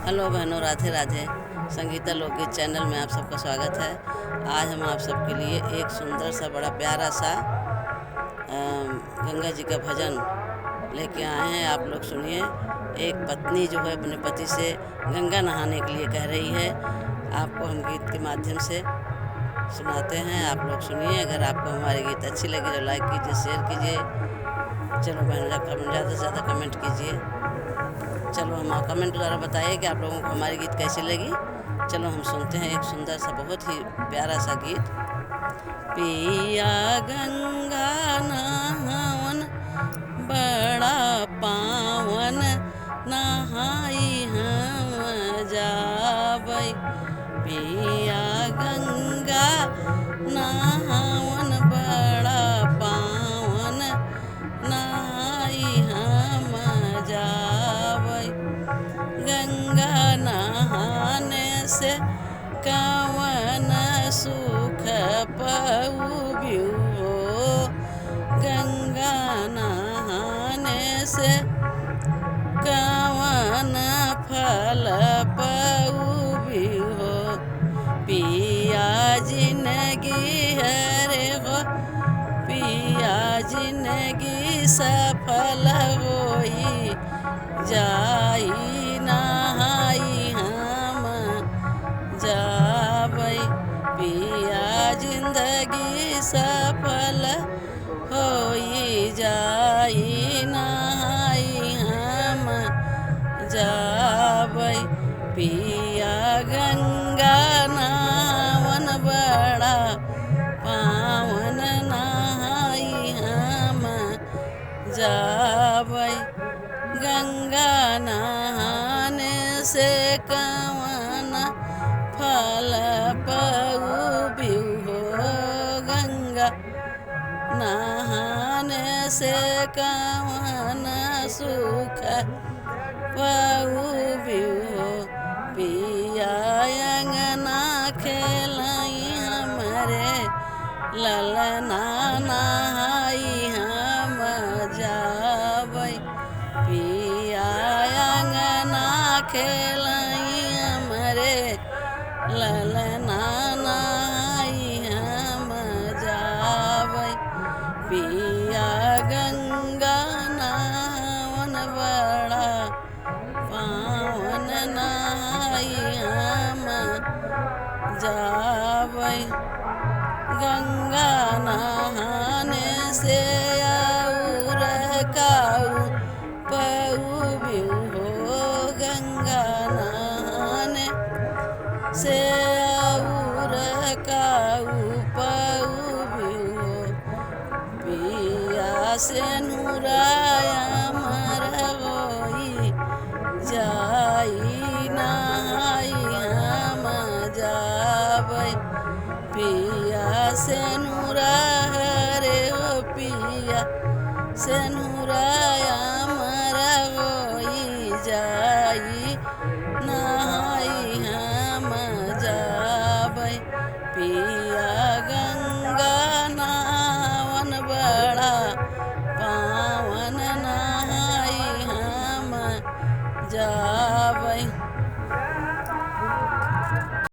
Hello बहनों, राधे राधे। संगीता लोकगीत channel में आप सबका स्वागत है। आज हम आप सबके लिए एक सुंदर सा बड़ा प्यारा सा गंगा जी का भजन लेके आए हैं। आप लोग सुनिए। एक पत्नी जो है अपने पति से गंगा नहाने के लिए कह रही है। आपको हम गीत के माध्यम से सुनाते हैं, आप लोग सुनिए। अगर आपको हमारी गीत अच्छी लगी तो लाइक कीजिए, शेयर कीजिए। चलो बहन, ज़्यादा से ज़्यादा कमेंट कीजिए। चलो हम कमेंट द्वारा बताइए कि आप लोगों को हमारी गीत कैसी लगी। चलो हम सुनते हैं एक सुंदर सा बहुत ही प्यारा सा गीत। पिया गंगा नहावन बड़ा पावन, नहाई हम जाबै। पिया गंगा नहावन बड़ा पावन, नहाई हम जाबै। गंगा नहाने से कवन सुख पउबिउ हो। गंगा नहाने से कवन फल पउबिउ हो। पिया जिंदगी हरे हो, पिया जिंदगी सफल होई जाई। नहाई हम जाबै। पिया जिंदगी सफल होई जाई। नहाई हम जाबै। पिया गंगा नहावन बड़ा पावन, नहाई हम जाबै। गंगा नहाने से कवन फल पउबिउ हो। गंगा नहाने से कवन सुख पउबिउ हो। पिया अंगना खेलाई हमरे ललना, नहाई हम जाबै। पिया अंगना खेलाई हमरे ललना, नहाई हम जाबै। पिया गंगा नहावन बड़ा पावन, नहाई हम जाबै। गंगा नहाने से और काऊ पउबिउ हो। गंगा नहाने से और काऊ पउबिउ हो। पिया से नूराया मर होई जाई। नहाई हम जाबै। पिया से नूरा हरे हो, पिया से नूरा